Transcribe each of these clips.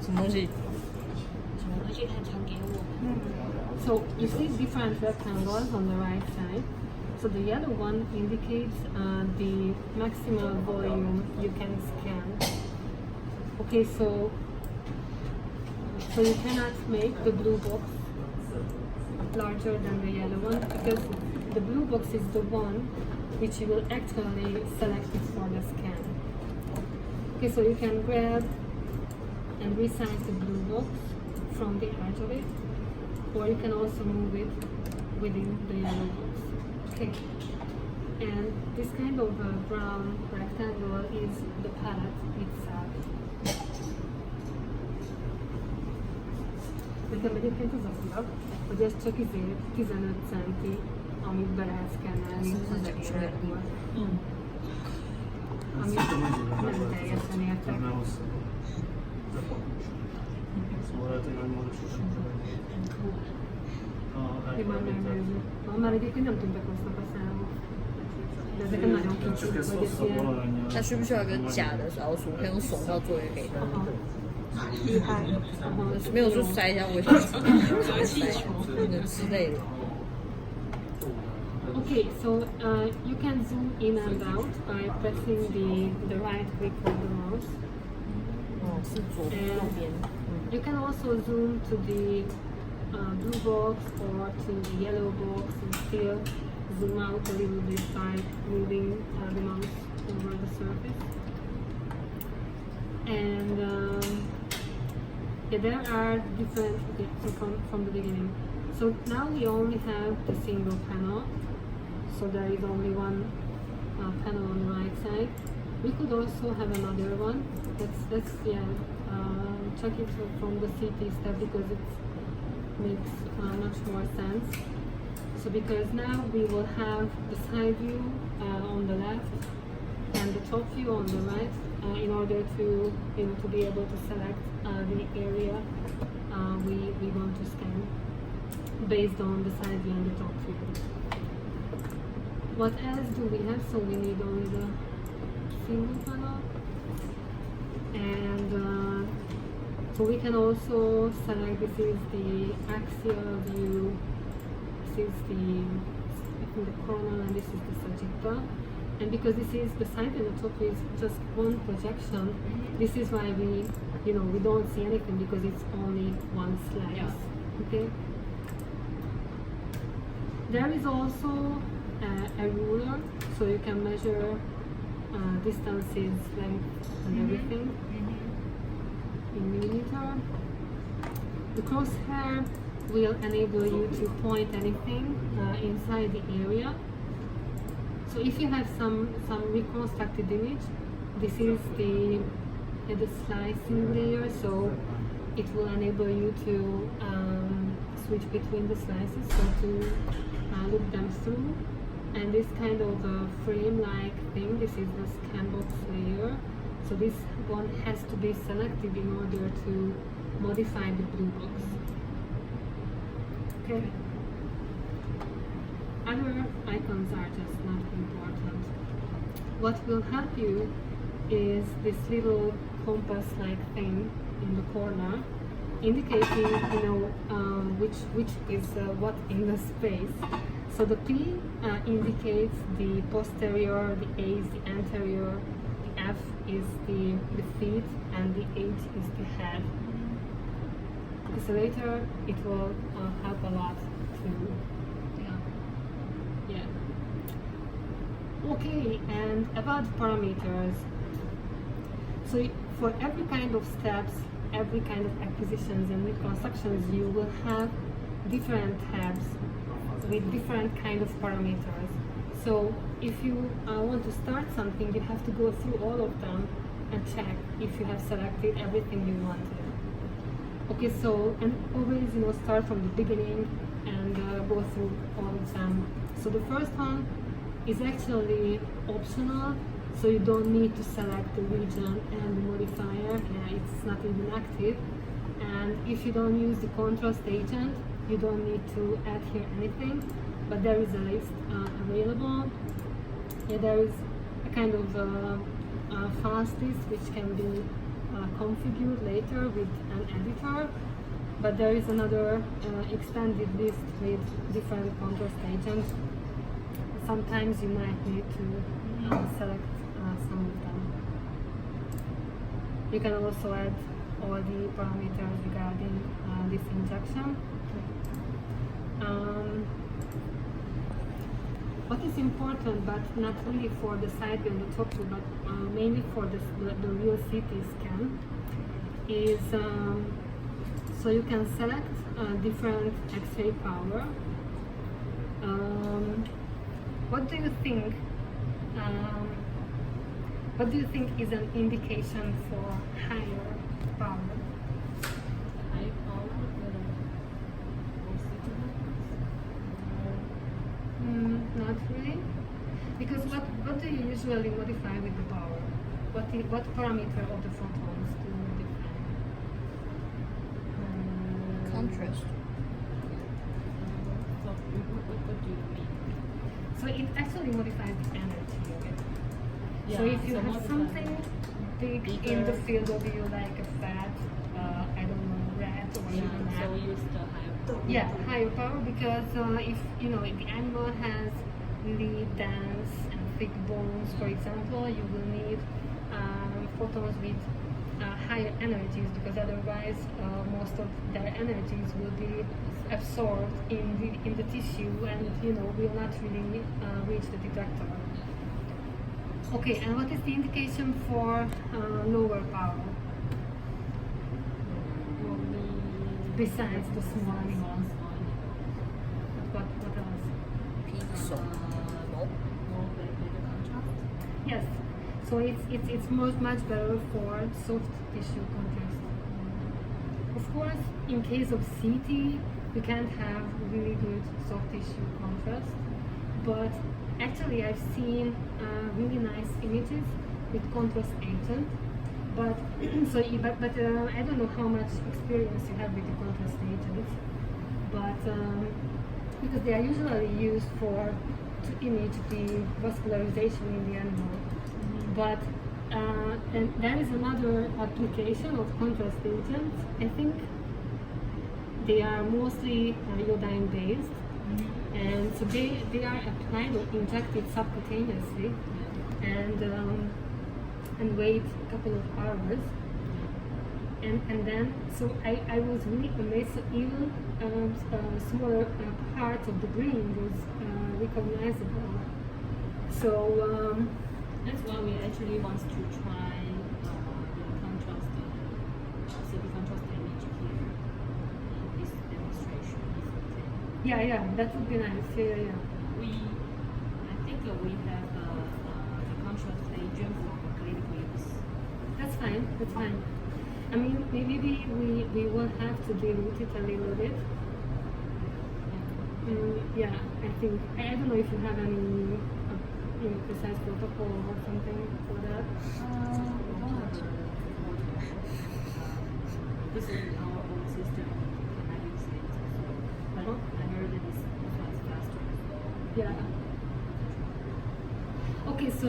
什么东西？ So you see different rectangles on the right side. So the yellow one indicates the maximum volume you can scan. Okay, so you cannot make the blue box larger than the yellow one because the blue box is the one which you will actually select it for the scan. Okay, so you can grab and resize the blue box from the edge of it, or you can also move it within the yellow box. Okay, and this kind of brown rectangle is the palette itself. Nekem egyébként az a fura, hogy ez csak 15 centi, amit be lehet szkennelni az egészből. Amit nem teljesen értek. Már megnézzük. Már egyébként nem tűntek rossznak a számok. De ezeken nagyon kicsik, hogy ez ilyen... 它需不需要一个假的老鼠，可以用手套做也可以的？厉害。没有说塞一下卫生纸，之类的。 Okay, so you can zoom in and out by pressing the right click of the mouse. 哦，是左边右边。 You can also zoom to the blue box or to the yellow box and still zoom out a little bit by moving the mouse over the surface. And yeah, there are different, so from the beginning. So now we only have the single panel. So there is only one panel on the right side. We could also have another one. Let's check it from the CT step because it makes much more sense. So because now we will have the side view on the left and the top view on the right in order to be able to select the area we want to scan based on the side view and the top view. What else do we have? So we need only the single panel, and so we can also select. This is the axial view. This is the coronal, and this is the sagittal. And because this is the side and the top is just one projection, this is why we don't see anything because it's only one slice. Okay. There is also a ruler, so you can measure distances, length, and everything in millimeter. The crosshair will enable you to point anything inside the area. So if you have some reconstructed image, this is the slicing layer, so it will enable you to switch between the slices, so to look them through. And this kind of frame-like thing, this is the scan box layer. So this one has to be selected in order to modify the blue box. Okay. Other icons are just not important. What will help you is this little compass-like thing in the corner, indicating which is what in the space. So the P indicates the posterior, the A is the anterior, the F is the feet, and the H is the head. So later it will help a lot to Okay, and about parameters. So for every kind of steps, every kind of acquisitions and reconstructions, you will have different tabs with different kind of parameters. So if you want to start something, you have to go through all of them and check if you have selected everything you wanted. Okay, so and always start from the beginning and go through all of them. So the first one is actually optional, so you don't need to select the region and the modifier. It's not even active. And if you don't use the contrast agent, you don't need to add here anything, but there is a list available. There is a kind of fast list which can be configured later with an editor, but there is another expanded list with different contrast agents. Sometimes you might need to select some of them. You can also add all the parameters regarding this injection. What is important, but not really for the side view and the top view, but mainly for the real CT scan, is so you can select different X-ray power. What do you think? What do you think is an indication for higher power? High power, Not really, because what do you usually modify with the power? What parameter of the photons do you modify? contrast. What do you mean? So it actually modifies the energy of it. So Yeah, if you so have modify something big bigger. in the field of view, like a fat, I don't know, red or Yeah, even so that. we use the higher power. Yeah, higher power, because if you know if the animal has really dense and thick bones, for example, you will need photons with higher energies, because otherwise most of their energies will be absorbed in the tissue and will not really reach the detector. Okay, and what is the indication for lower power besides the small animals? What else? Pixel. More better contrast. Yes, so it's much better for soft tissue contrast. Of course, in case of CT, you can't have really good soft tissue contrast, but actually I've seen really nice images with contrast agent. But I don't know how much experience you have with the contrast agents, but because they are usually used to image the vascularization in the animal. But and there is another application of contrast agents. I think they are mostly iodine based, and so they are applied or injected subcutaneously, and wait a couple of hours, and then so I was really amazed. So even smaller parts of the green was recognizable. So That's why we actually want to try the contrast, the contrast image here in this demonstration. Is okay. yeah, that would be nice. Yeah. I think we have the contrast agent for clinical use. That's fine. I mean, maybe we will have to dilute it a little bit. Yeah, I think. I don't know if you have any precise protocol or something for that. This is our own system. Can I use it? But I heard that this one's faster. Yeah. Okay, so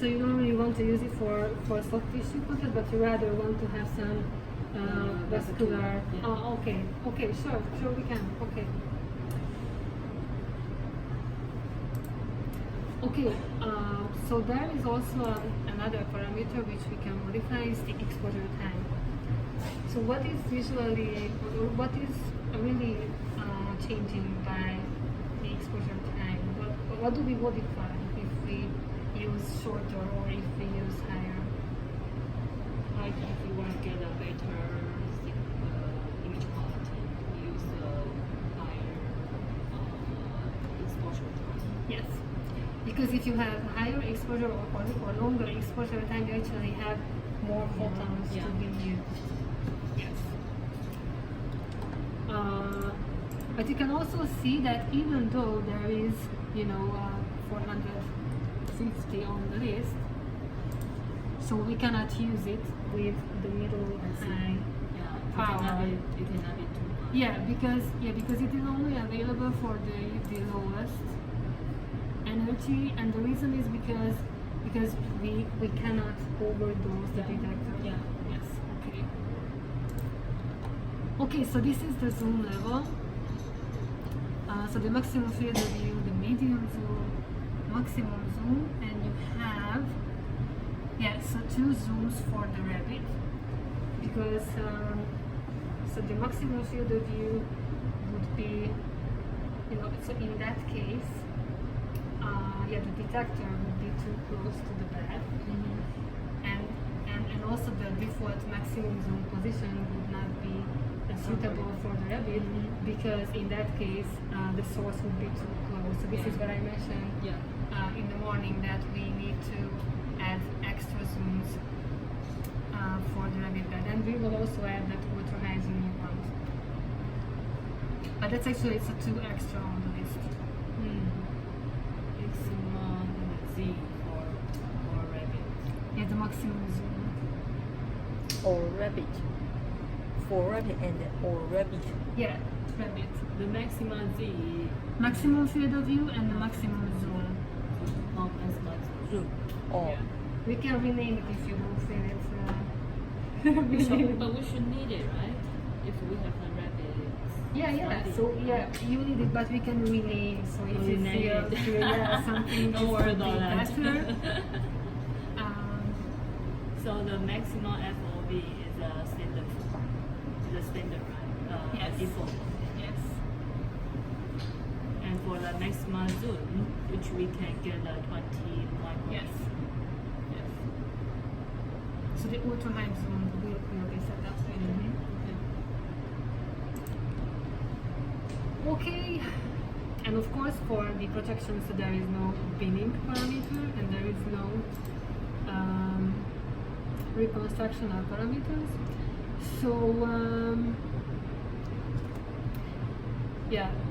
you don't really want to use it for soft tissue contrast, but you rather want to have some vascular. Yeah. Oh, okay, sure we can. Okay, so there is also another parameter which we can modify, is the exposure time. So what is really changing by the exposure time? What do we modify if we use shorter or if we use higher? Like if you want to get a better image quality, use higher exposure time. Yes, because if you have higher exposure or longer exposure time, you actually have more photons Yeah. to be used. Yes. But you can also see that even though there is, 450 on the list, so we cannot use it with the middle high. Yeah, Power. it cannot be too high. Yeah, because it is only available for the lowest energy, and the reason is because we cannot overdose the detector. Yeah. Yes. Okay, so this is the zoom level. So the maximum field of view, the medium zoom, maximum zoom, and you have, so 2 zooms for the rabbit. Because, so the maximum field of view would be, so in that case, the detector would be too close to the bed. And also the default maximum zoom position would not be suitable for the rabbit because in that case the source would be too close. So this is what I mentioned in the morning, that we need to add extra zooms for the rabbit bed, and we will also add that ultra high zoom you want. But that's actually it's a 2 extra on the list. Maximum Z for rabbit. Yeah, the maximum zoom. Or rabbit. For rabbit and or rabbit. Yeah, rabbit. The maximum Z. Maximum field of view and the maximum zoom. Maximum Zoom. Or Yeah. We can rename it if you will feel it. But we should need it, right? If we have a rabbit. Yeah. So you need it, but we can rename. So if you Rename feel it. something Don't worry about that. better. So the maximum FOV is a standard. Is a standard, right? Yes. Default. Yes. And for the maximum zoom, which we can get a 20 micro. Yes. So the ultra high zoom will be set up later. Okay. And of course, for the projection, so there is no binning parameter and there is no reconstructional parameters. So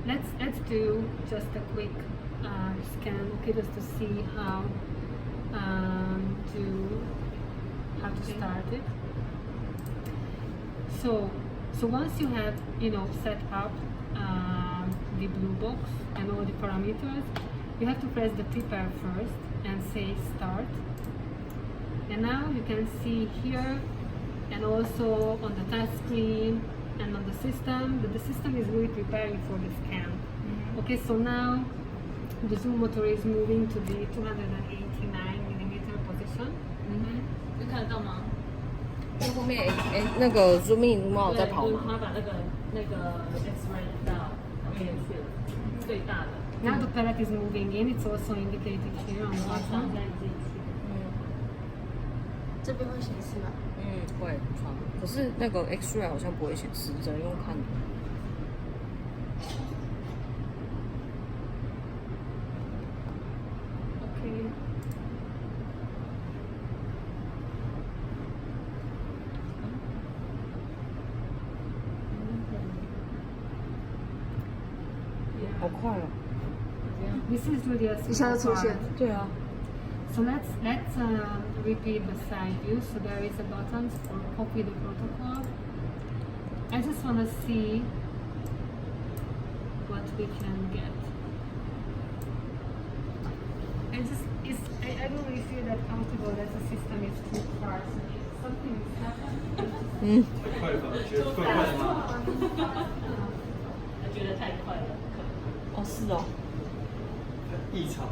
let's do just a quick scan, okay, just to see how to start it. So once you have set up the blue box and all the parameters, you have to press the prepare first and say start. And now you can see here and also on the touch screen and on the system that the system is really preparing for the scan. Okay, so now the zoom motor is moving to the 289mm position. 你看得到吗？那后面那个 zoom in zoom out 在跑对，吗？他把那个 X-ray 到旁边去了，最大的。 Now the palette is moving in, it's also indicated here on the 然后放 bottom. 在你自己去。这边会显示吗？会传，可是那个 X-ray 好像不会显示，只能用看的。 Okay. Yeah. 好快哦！ This is really a 一下就 small 出现 part. 对啊， So let's repeat the side view. So there is a button for copy the protocol. I just want to see what we can get. I don't really feel that comfortable that the system is too far. So if something is happening. 快吧？觉得怪怪的吗？他觉得太快了。哦是哦，异常。